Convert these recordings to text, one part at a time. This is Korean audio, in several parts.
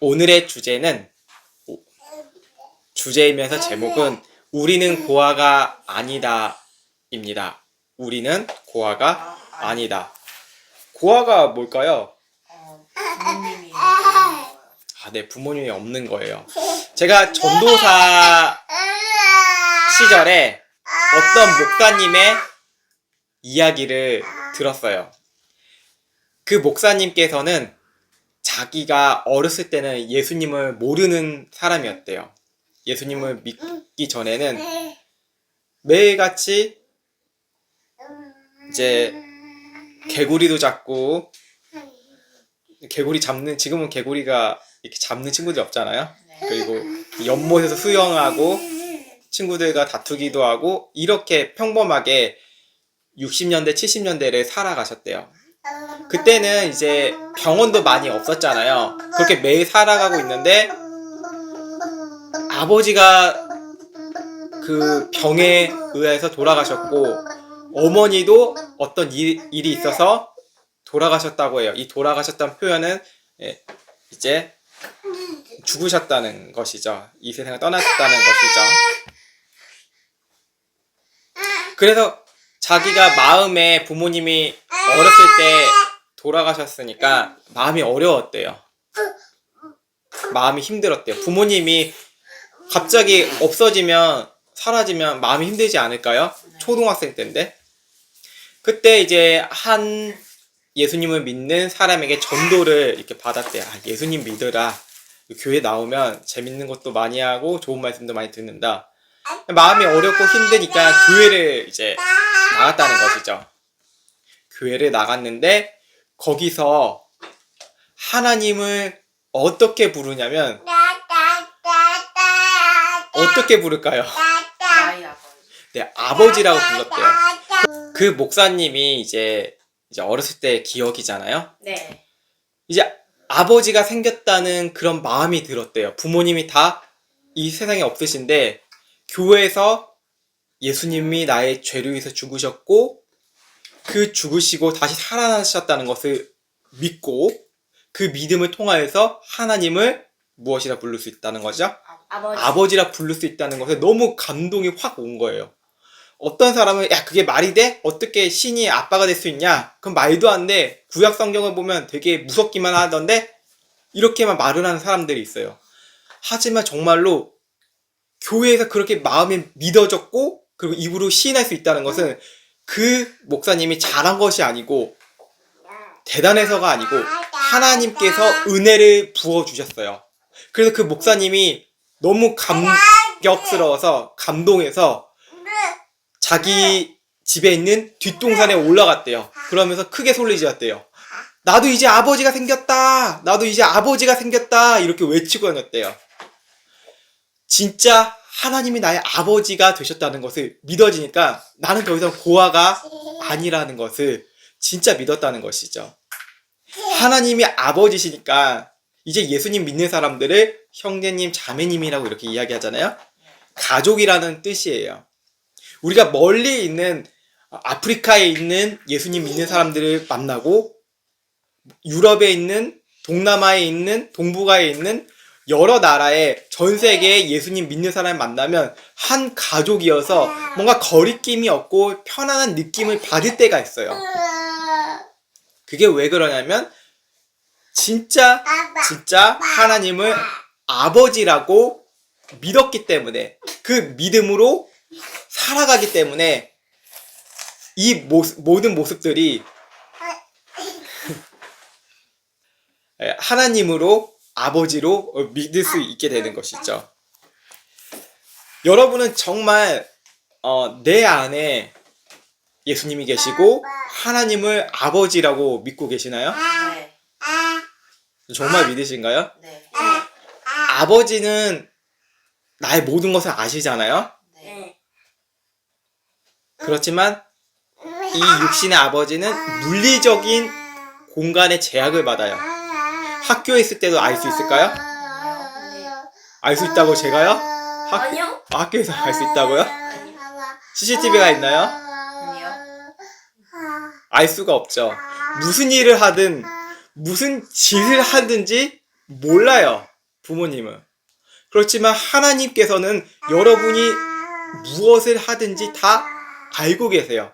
오늘의 주제이면서 제목은 우리는 고아가 아니다 입니다. 우리는 고아가 아니다. 고아가 뭘까요? 부모님이 네, 부모님이 없는 거예요. 제가 전도사 시절에 어떤 목사님의 이야기를 들었어요. 그 목사님께서는 자기가 어렸을 때는 예수님을 모르는 사람이었대요. 예수님을 믿기 전에는 매일같이 이제 개구리도 잡고, 개구리 잡는, 지금은 개구리가 이렇게 잡는 친구들이 없잖아요. 그리고 연못에서 수영하고 친구들과 다투기도 하고 이렇게 평범하게 60년대, 70년대를 살아가셨대요. 그때는 이제 병원도 많이 없었잖아요. 그렇게 매일 살아가고 있는데 아버지가 그 병에 의해서 돌아가셨고 어머니도 어떤 일이 있어서 돌아가셨다고 해요. 이 돌아가셨다는 표현은 이제 죽으셨다는 것이죠. 이 세상을 떠났다는 것이죠. 그래서 자기가 마음에 부모님이 어렸을 때 돌아가셨으니까 마음이 어려웠대요. 마음이 힘들었대요. 부모님이 갑자기 없어지면, 사라지면 마음이 힘들지 않을까요? 초등학생 때인데. 그때 이제 한 예수님을 믿는 사람에게 전도를 이렇게 받았대요. 예수님 믿으라. 교회 나오면 재밌는 것도 많이 하고 좋은 말씀도 많이 듣는다. 마음이 어렵고 힘드니까 교회를 이제 나갔다는 것이죠. 교회를 나갔는데 거기서 하나님을 어떻게 부르냐면 어떻게 부를까요? 나의 아버지. 네, 아버지라고 불렀대요. 그 목사님이 이제 어렸을 때 기억이잖아요. 네. 이제 아버지가 생겼다는 그런 마음이 들었대요. 부모님이 다 이 세상에 없으신데 교회에서 예수님이 나의 죄를 위해서 죽으셨고 그 죽으시고 다시 살아나셨다는 것을 믿고 그 믿음을 통하여서 하나님을 무엇이라 부를 수 있다는 거죠? 아버지라 부를 수 있다는 것에 너무 감동이 확 온 거예요. 어떤 사람은 야 그게 말이 돼? 어떻게 신이 아빠가 될 수 있냐? 그럼 말도 안 돼. 구약 성경을 보면 되게 무섭기만 하던데 이렇게만 말을 하는 사람들이 있어요. 하지만 정말로 교회에서 그렇게 마음이 믿어졌고 그리고 입으로 시인할 수 있다는 것은 그 목사님이 잘한 것이 아니고 대단해서가 아니고 하나님께서 은혜를 부어주셨어요. 그래서 그 목사님이 너무 감격스러워서 감동해서 자기 집에 있는 뒷동산에 올라갔대요. 그러면서 크게 소리 지었대요. 나도 이제 아버지가 생겼다. 나도 이제 아버지가 생겼다. 이렇게 외치고 다녔대요. 진짜 하나님이 나의 아버지가 되셨다는 것을 믿어지니까 나는 더 이상 고아가 아니라는 것을 진짜 믿었다는 것이죠. 하나님이 아버지시니까 이제 예수님 믿는 사람들을 형제님, 자매님이라고 이렇게 이야기하잖아요. 가족이라는 뜻이에요. 우리가 멀리 있는 아프리카에 있는 예수님 믿는 사람들을 만나고 유럽에 있는, 동남아에 있는, 동북아에 있는 여러 나라의 전 세계에 예수님 믿는 사람을 만나면 한 가족이어서 뭔가 거리낌이 없고 편안한 느낌을 받을 때가 있어요. 그게 왜 그러냐면 진짜 하나님을 아버지라고 믿었기 때문에 그 믿음으로 살아가기 때문에 이 모든 모습들이 하나님으로 아버지로 믿을 수 있게 되는 것이죠. 여러분은 정말 내 안에 예수님이 계시고 하나님을 아버지라고 믿고 계시나요? 네. 정말 믿으신가요? 네. 아버지는 나의 모든 것을 아시잖아요? 네. 그렇지만 이 육신의 아버지는 물리적인 공간의 제약을 받아요. 학교에 있을 때도 알 수 있을까요? 알 수 있다고 제가요? 아니요. 학교에서 알 수 있다고요? CCTV가 있나요? 아니요. 알 수가 없죠. 무슨 일을 하든 무슨 짓을 하든지 몰라요. 부모님은. 그렇지만 하나님께서는 여러분이 무엇을 하든지 다 알고 계세요.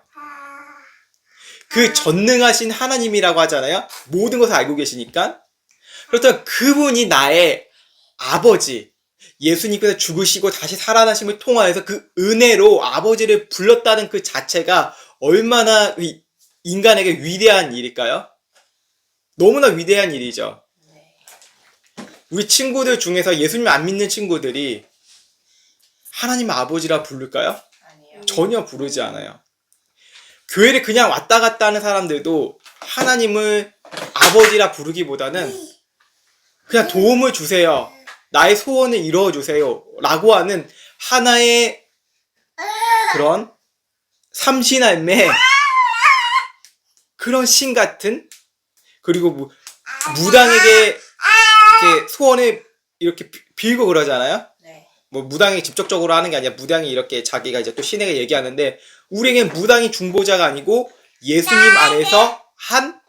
그 전능하신 하나님이라고 하잖아요. 모든 것을 알고 계시니까. 그렇다면 그분이 나의 아버지, 예수님께서 죽으시고 다시 살아나심을 통하여서 그 은혜로 아버지를 불렀다는 그 자체가 얼마나 인간에게 위대한 일일까요? 너무나 위대한 일이죠. 네. 우리 친구들 중에서 예수님 안 믿는 친구들이 하나님 아버지라 부를까요? 아니요. 전혀 부르지 않아요. 교회를 그냥 왔다 갔다 하는 사람들도 하나님을 아버지라 부르기보다는 그냥 도움을 주세요. 나의 소원을 이루어주세요. 라고 하는 하나의 그런 삼신할매 그런 신 같은, 그리고 무당에게 이렇게 소원을 이렇게 빌고 그러잖아요. 네. 뭐 무당이 직접적으로 하는 게 아니라 무당이 이렇게 자기가 이제 또 신에게 얘기하는데, 우리에겐 무당이 중보자가 아니고 예수님 안에서 한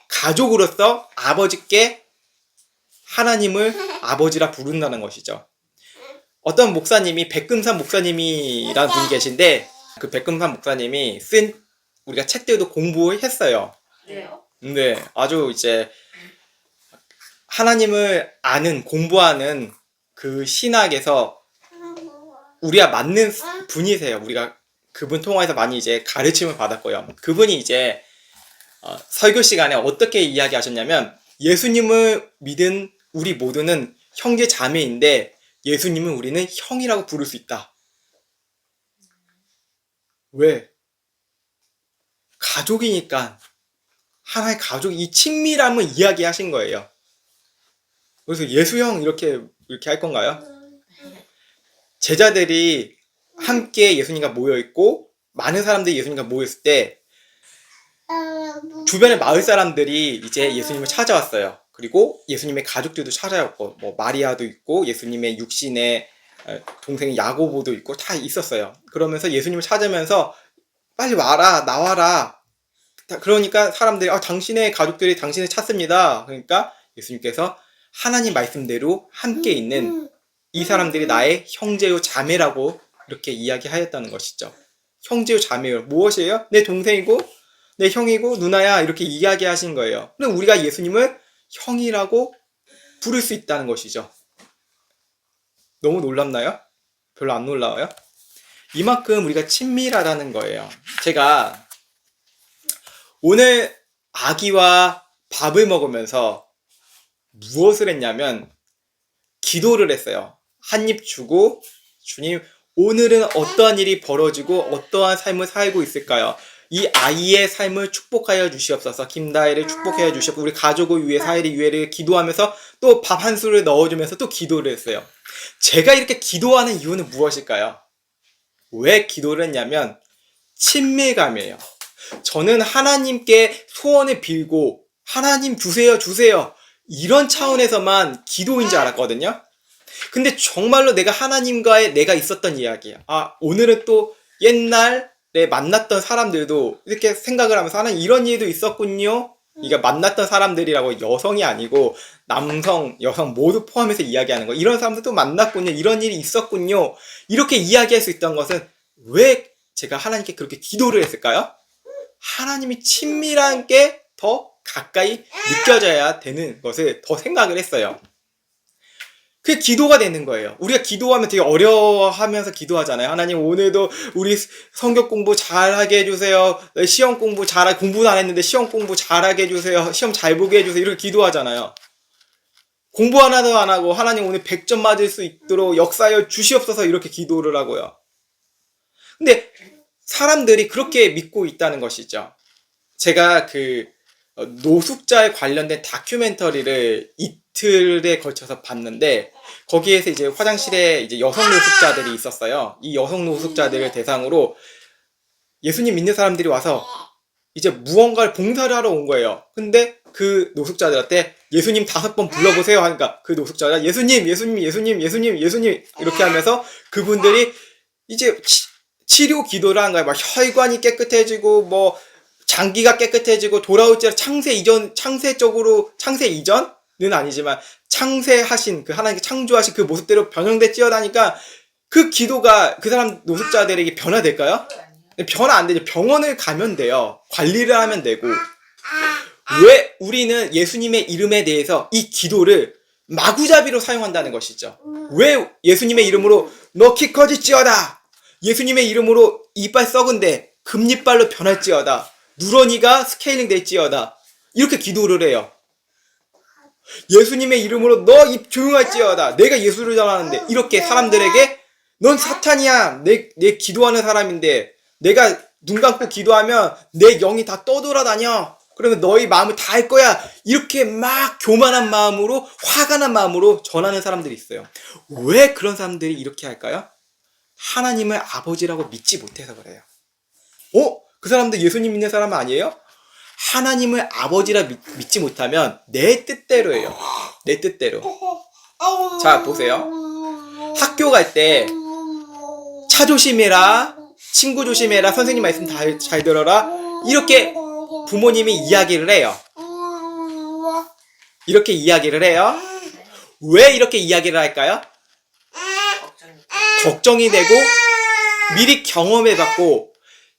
가족으로서 아버지께 하나님을 아버지라 부른다는 것이죠. 어떤 목사님이, 백금산 목사님이라는 분이 계신데, 그 백금산 목사님이 쓴 우리가 책들도 공부했어요. 네요. 근데 아주 이제 하나님을 아는, 공부하는 그 신학에서 우리가 맞는 분이세요. 우리가 그분 통화에서 많이 이제 가르침을 받았고요. 그분이 이제 설교 시간에 어떻게 이야기하셨냐면, 예수님을 믿은 우리 모두는 형제 자매인데 예수님은 우리는 형이라고 부를 수 있다. 왜? 가족이니까. 하나의 가족, 이 친밀함을 이야기하신 거예요. 그래서 예수형 이렇게 할 건가요? 제자들이 함께 예수님과 모여있고 많은 사람들이 예수님과 모였을 때 주변의 마을 사람들이 이제 예수님을 찾아왔어요. 그리고 예수님의 가족들도 찾아왔고, 뭐 마리아도 있고 예수님의 육신의 동생 야고보도 있고 다 있었어요. 그러면서 예수님을 찾으면서 빨리 와라, 나와라. 그러니까 사람들이 당신의 가족들이 당신을 찾습니다. 그러니까 예수님께서 하나님 말씀대로 함께 있는 이 사람들이 나의 형제요 자매라고 이렇게 이야기하였다는 것이죠. 형제요 자매요. 무엇이에요? 내 동생이고 내 형이고 누나야, 이렇게 이야기하신 거예요. 그럼 우리가 예수님을 형이라고 부를 수 있다는 것이죠. 너무 놀랍나요? 별로 안 놀라워요? 이만큼 우리가 친밀하다는 거예요. 제가 오늘 아기와 밥을 먹으면서 무엇을 했냐면 기도를 했어요. 한 입 주고, 주님, 오늘은 어떠한 일이 벌어지고 어떠한 삶을 살고 있을까요? 이 아이의 삶을 축복하여 주시옵소서. 김다혜를 축복하여 주시옵소서. 우리 가족을 위해, 사이를 위해 기도하면서 또 밥 한 술을 넣어주면서 또 기도를 했어요. 제가 이렇게 기도하는 이유는 무엇일까요? 왜 기도를 했냐면 친밀감이에요. 저는 하나님께 소원을 빌고 하나님 주세요 이런 차원에서만 기도인 줄 알았거든요. 근데 정말로 내가 하나님과의 내가 있었던 이야기야. 오늘은 또 옛날에 만났던 사람들도 이렇게 생각을 하면서 하나님 이런 일도 있었군요. 이게 만났던 사람들이라고 여성이 아니고 남성, 여성 모두 포함해서 이야기하는 거. 이런 사람들도 만났군요. 이런 일이 있었군요. 이렇게 이야기할 수 있던 것은 왜 제가 하나님께 그렇게 기도를 했을까요? 하나님이 친밀한 게 더 가까이 느껴져야 되는 것을 더 생각을 했어요. 그게 기도가 되는 거예요. 우리가 기도하면 되게 어려워하면서 기도하잖아요. 하나님 오늘도 우리 성경 공부 잘하게 해주세요. 시험 공부 공부도 안 했는데 시험 공부 잘하게 해주세요. 시험 잘 보게 해주세요. 이렇게 기도하잖아요. 공부 하나도 안 하고 하나님 오늘 100점 맞을 수 있도록 역사하여 주시옵소서 이렇게 기도를 하고요. 근데 사람들이 그렇게 믿고 있다는 것이죠. 제가 그 노숙자에 관련된 다큐멘터리를 이틀에 걸쳐서 봤는데, 거기에서 이제 화장실에 이제 여성 노숙자들이 있었어요. 이 여성 노숙자들을 대상으로 예수님 믿는 사람들이 와서 이제 무언가를 봉사를 하러 온 거예요. 근데 그 노숙자들한테 예수님 5번 불러보세요 하니까 그 노숙자가 예수님 이렇게 하면서 그분들이 이제 치료 기도를 한 거예요. 막 혈관이 깨끗해지고 뭐 장기가 깨끗해지고 돌아올지라 창세 이전 아니지만 창세하신 그 하나님께 창조하신 그 모습대로 변형되찌어다니까 그 기도가 그 사람 노숙자들에게 변화될까요? 변화 안 되죠. 병원을 가면 돼요. 관리를 하면 되고. 왜 우리는 예수님의 이름에 대해서 이 기도를 마구잡이로 사용한다는 것이죠. 왜 예수님의 이름으로 너 키 커질지어다. 예수님의 이름으로 이빨 썩은데 금리빨로 변할지어다. 누런이가 스케일링 될지어다. 이렇게 기도를 해요. 예수님의 이름으로 너 입 조용할지어다. 내가 예수를 전하는데 이렇게 사람들에게 넌 사탄이야. 내 기도하는 사람인데 내가 눈 감고 기도하면 내 영이 다 떠돌아다녀. 그러면 너희 마음을 다 할 거야. 이렇게 막 교만한 마음으로 화가 난 마음으로 전하는 사람들이 있어요. 왜 그런 사람들이 이렇게 할까요? 하나님을 아버지라고 믿지 못해서 그래요. 그 사람들 예수님 믿는 사람 아니에요? 하나님을 아버지라 믿지 못하면 내 뜻대로 해요. 내 뜻대로. 자, 보세요. 학교 갈 때 차 조심해라, 친구 조심해라, 선생님 말씀 잘 들어라, 이렇게 부모님이 이야기를 해요. 이렇게 이야기를 해요. 왜 이렇게 이야기를 할까요? 걱정이 되고 미리 경험해봤고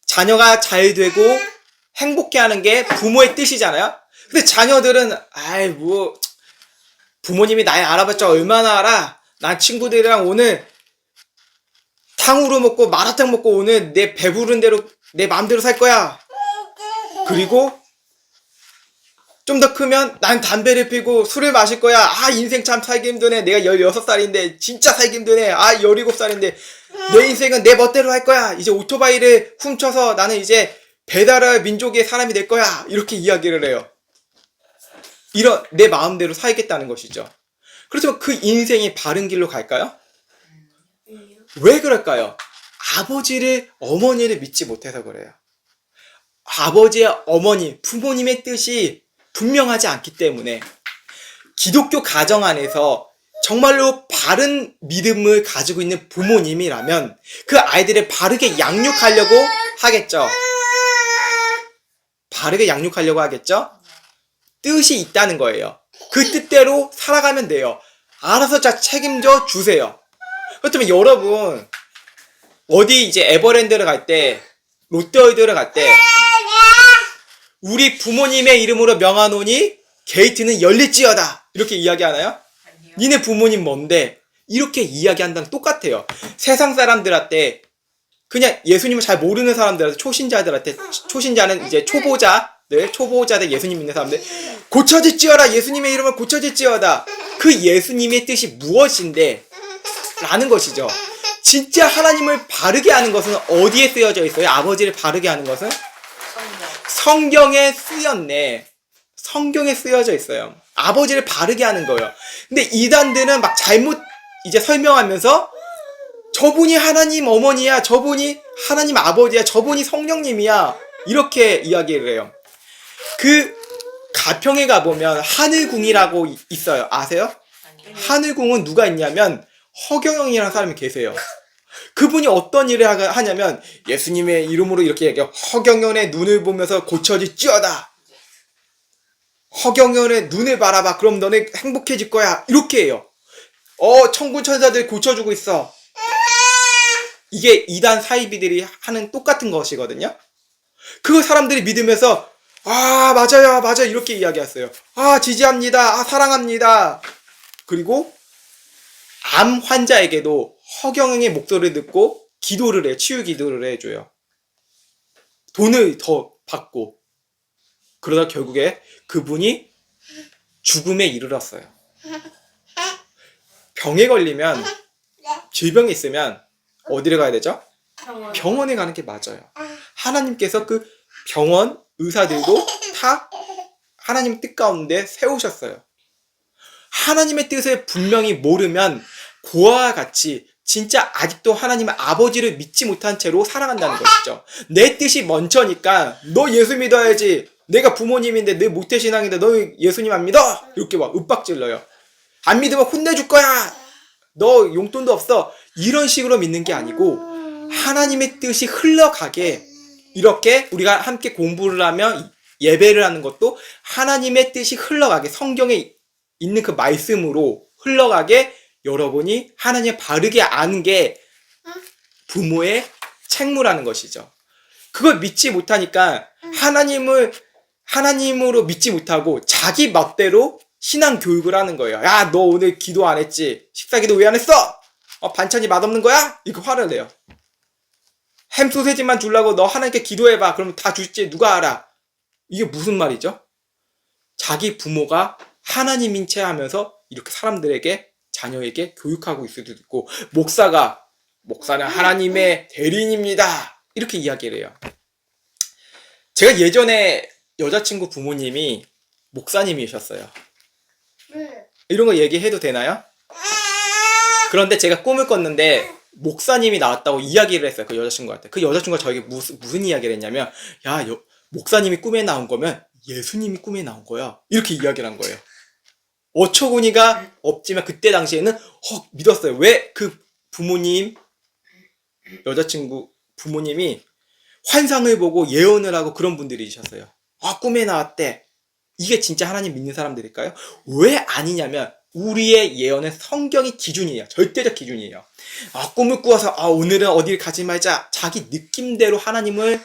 자녀가 잘 되고 행복해하는 게 부모의 뜻이잖아요. 근데 자녀들은 부모님이 날 알아봤자 얼마나 알아. 난 친구들이랑 오늘 탕후루 먹고 마라탕 먹고 오늘 내 배부른 대로 내 마음대로 살 거야. 그리고 좀 더 크면 난 담배를 피고 술을 마실 거야. 인생 참 살기 힘드네. 내가 16살인데 진짜 살기 힘드네. 17살인데 내 인생은 내 멋대로 할 거야. 이제 오토바이를 훔쳐서 나는 이제 배달할 민족의 사람이 될 거야. 이렇게 이야기를 해요. 이런 내 마음대로 살겠다는 것이죠. 그렇지만 그 인생이 바른 길로 갈까요? 왜 그럴까요? 아버지를, 어머니를 믿지 못해서 그래요. 아버지의 어머니, 부모님의 뜻이 분명하지 않기 때문에 기독교 가정 안에서 정말로 바른 믿음을 가지고 있는 부모님이라면 그 아이들을 바르게 양육하려고 하겠죠. 바르게 양육하려고 하겠죠. 뜻이 있다는 거예요. 그 뜻대로 살아가면 돼요. 알아서 자 책임져 주세요. 그렇다면 여러분 어디 이제 에버랜드를 갈 때, 롯데월드를 갈 때 우리 부모님의 이름으로 명하노니 게이트는 열릴지어다 이렇게 이야기하나요? 아니요. 니네 부모님 뭔데? 이렇게 이야기한다는 똑같아요. 세상 사람들한테 그냥 예수님을 잘 모르는 사람들한테 초신자들한테 초신자는 이제 초보자들 예수님 믿는 사람들 고쳐질지어다 예수님의 이름을 고쳐질지어다 그 예수님의 뜻이 무엇인데 라는 것이죠. 진짜 하나님을 바르게 하는 것은 어디에 쓰여져 있어요? 아버지를 바르게 하는 것은? 성경에 쓰였네. 성경에 쓰여져 있어요. 아버지를 바르게 하는 거예요. 근데 이단들은 막 잘못 이제 설명하면서 저분이 하나님 어머니야, 저분이 하나님 아버지야, 저분이 성령님이야 이렇게 이야기를 해요. 그 가평에 가보면 하늘궁이라고 있어요. 아세요? 아니요. 하늘궁은 누가 있냐면 허경영이라는 사람이 계세요. 그분이 어떤 일을 하냐면 예수님의 이름으로 이렇게 얘기해요. 허경영의 눈을 보면서 고쳐질지어다. 허경영의 눈을 바라봐. 그럼 너네 행복해질 거야. 이렇게 해요. 천군 천사들 고쳐주고 있어. 이게 이단 사이비들이 하는 똑같은 것이거든요. 그걸 사람들이 믿으면서 맞아요 이렇게 이야기했어요. 지지합니다. 사랑합니다. 그리고 암 환자에게도 허경영의 목소리를 듣고 기도를 해, 치유 기도를 해줘요. 돈을 더 받고. 그러다 결국에 그분이 죽음에 이르렀어요. 병에 걸리면, 질병이 있으면 어디를 가야 되죠? 병원에 가는 게 맞아요. 하나님께서 그 병원 의사들도 다 하나님 뜻 가운데 세우셨어요. 하나님의 뜻을 분명히 모르면 고아와 같이 진짜 아직도 하나님의 아버지를 믿지 못한 채로 살아간다는 것이죠. 내 뜻이 먼저니까 너 예수 믿어야지. 내가 부모님인데 내 모태신앙인데 너 예수님 안 믿어? 이렇게 막 윽박질러요. 안 믿으면 혼내줄 거야. 너 용돈도 없어. 이런 식으로 믿는 게 아니고 하나님의 뜻이 흘러가게 이렇게 우리가 함께 공부를 하며 예배를 하는 것도 하나님의 뜻이 흘러가게 성경에 있는 그 말씀으로 흘러가게 여러분이 하나님을 바르게 아는 게 부모의 책무라는 것이죠. 그걸 믿지 못하니까 하나님으로 믿지 못하고 자기 멋대로 신앙 교육을 하는 거예요. 야, 너 오늘 기도 안 했지? 식사 기도 왜 안 했어? 반찬이 맛없는 거야? 이거 화를 내요. 햄 소세지만 주려고 너 하나님께 기도해봐. 그러면 다 줄지 누가 알아? 이게 무슨 말이죠? 자기 부모가 하나님인 채 하면서 이렇게 사람들에게, 자녀에게 교육하고 있을 수도 있고, 목사는 하나님의 대리인입니다. 이렇게 이야기를 해요. 제가 예전에 여자친구 부모님이 목사님이셨어요. 이런 거 얘기해도 되나요? 그런데 제가 꿈을 꿨는데 목사님이 나왔다고 이야기를 했어요. 그 여자친구한테. 그 여자친구가 저에게 무슨 이야기를 했냐면, 야, 목사님이 꿈에 나온 거면 예수님이 꿈에 나온 거야. 이렇게 이야기를 한 거예요. 어처구니가 없지만 그때 당시에는 믿었어요. 왜? 그 여자친구 부모님이 환상을 보고 예언을 하고 그런 분들이셨어요. 꿈에 나왔대. 이게 진짜 하나님 믿는 사람들일까요? 왜 아니냐면 우리의 예언은 성경이 기준이에요. 절대적 기준이에요. 꿈을 꾸어서 오늘은 어딜 가지 말자. 자기 느낌대로 하나님을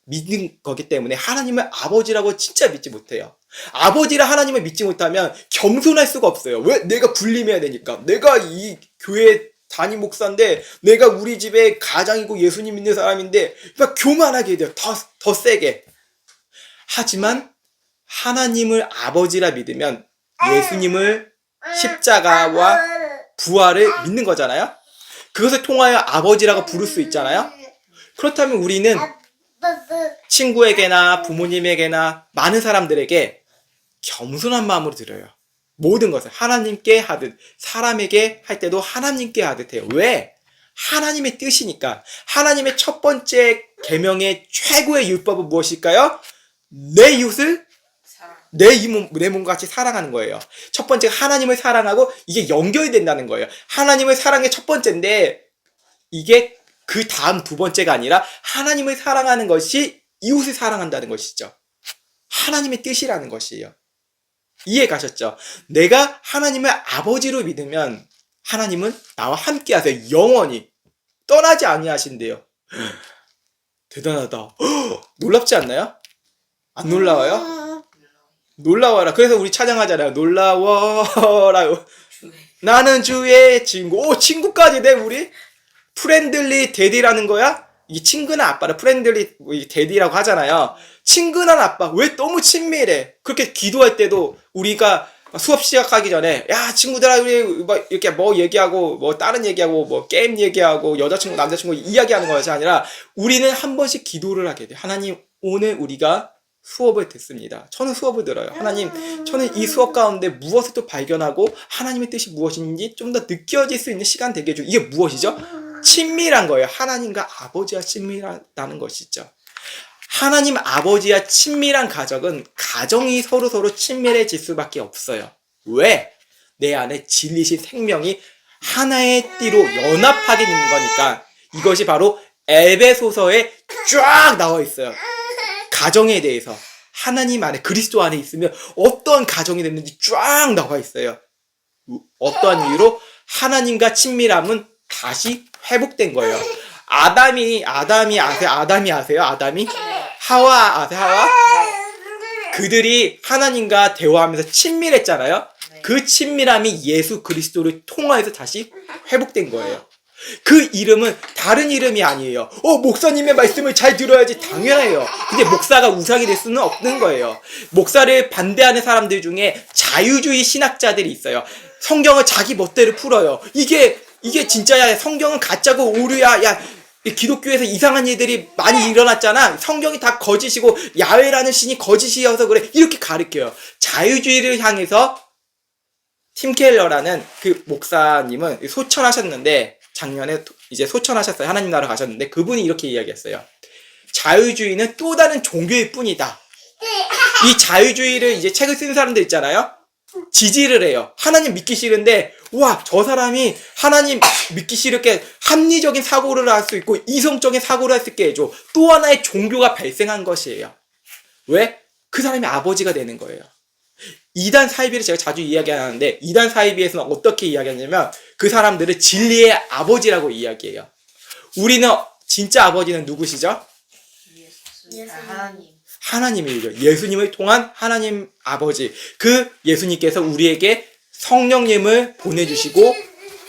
믿는 거기 때문에 하나님을 아버지라고 진짜 믿지 못해요. 아버지라 하나님을 믿지 못하면 겸손할 수가 없어요. 왜? 내가 군림해야 되니까. 내가 이 교회 담임 목사인데, 내가 우리 집에 가장이고 예수님 믿는 사람인데 막 교만하게 돼요. 더 세게. 하지만 하나님을 아버지라 믿으면 예수님을 십자가와 부활을 믿는 거잖아요. 그것을 통하여 아버지라고 부를 수 있잖아요. 그렇다면 우리는 친구에게나 부모님에게나 많은 사람들에게 겸손한 마음으로 드려요. 모든 것을 하나님께 하듯 사람에게 할 때도 하나님께 하듯 해요. 왜? 하나님의 뜻이니까. 하나님의 첫 번째 계명의 최고의 율법은 무엇일까요? 내 이웃을 내 몸과 같이 사랑하는 거예요. 첫 번째가 하나님을 사랑하고 이게 연결이 된다는 거예요. 하나님을 사랑의 첫 번째인데 이게 그 다음 두 번째가 아니라 하나님을 사랑하는 것이 이웃을 사랑한다는 것이죠. 하나님의 뜻이라는 것이에요. 이해 가셨죠? 내가 하나님을 아버지로 믿으면 하나님은 나와 함께 하세요. 영원히 떠나지 아니하신대요. 대단하다. 놀랍지 않나요? 안 놀라워요? 놀라워라. 그래서 우리 찬양하잖아요. 놀라워라. 나는 주의 친구. 친구까지 돼 우리? 프렌들리 데디라는 거야? 이 친근한 아빠를 프렌들리 데디라고 하잖아요. 친근한 아빠. 왜 너무 친밀해? 그렇게 기도할 때도 우리가 수업 시작하기 전에 야 친구들아 우리 이렇게 뭐 얘기하고 뭐 다른 얘기하고 뭐 게임 얘기하고 여자친구 남자친구 이야기하는 것이 아니라 우리는 한 번씩 기도를 하게 돼요. 하나님 오늘 우리가 수업을 듣습니다. 저는 수업을 들어요. 하나님 저는 이 수업 가운데 무엇을 또 발견하고 하나님의 뜻이 무엇인지 좀 더 느껴질 수 있는 시간 되게 해줘. 이게 무엇이죠? 친밀한 거예요. 하나님과 아버지와 친밀하다는 것이죠. 하나님 아버지와 친밀한 가정이 서로 친밀해질 수밖에 없어요. 왜? 내 안에 진리신 생명이 하나의 띠로 연합하게 되는 거니까. 이것이 바로 에베소서에 쫙 나와 있어요. 가정에 대해서 하나님 안에 그리스도 안에 있으면 어떠한 가정이 됐는지 쫙 나와 있어요. 어떠한 이유로? 하나님과 친밀함은 다시 회복된 거예요. 아담이 아세요? 하와 아세요? 하와? 그들이 하나님과 대화하면서 친밀했잖아요. 그 친밀함이 예수 그리스도를 통하여서 다시 회복된 거예요. 그 이름은 다른 이름이 아니에요. 목사님의 말씀을 잘 들어야지. 당연해요. 근데 목사가 우상이 될 수는 없는 거예요. 목사를 반대하는 사람들 중에 자유주의 신학자들이 있어요. 성경을 자기 멋대로 풀어요. 이게 진짜야. 성경은 가짜고 오류야. 야, 기독교에서 이상한 일들이 많이 일어났잖아. 성경이 다 거짓이고 야훼라는 신이 거짓이어서 그래. 이렇게 가르쳐요. 자유주의를 향해서 팀 켈러라는 그 목사님은 소천하셨는데 작년에 이제 소천하셨어요. 하나님 나라 가셨는데 그분이 이렇게 이야기했어요. 자유주의는 또 다른 종교일 뿐이다. 이 자유주의를 이제 책을 쓰는 사람들 있잖아요. 지지를 해요. 하나님 믿기 싫은데 와, 저 사람이 하나님 믿기 싫게 합리적인 사고를 할 수 있고 이성적인 사고를 할 수 있게 해줘. 또 하나의 종교가 발생한 것이에요. 왜? 그 사람이 아버지가 되는 거예요. 이단 사이비를 제가 자주 이야기하는데 이단 사이비에서는 어떻게 이야기하냐면 그 사람들을 진리의 아버지라고 이야기해요. 우리는 진짜 아버지는 누구시죠? 예수. 하나님. 하나님이죠. 예수님을 통한 하나님 아버지. 그 예수님께서 우리에게 성령님을 보내주시고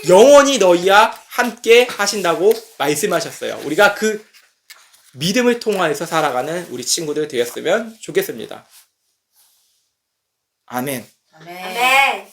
영원히 너희와 함께 하신다고 말씀하셨어요. 우리가 그 믿음을 통해서 살아가는 우리 친구들 되었으면 좋겠습니다. 아멘. 아멘. 아멘.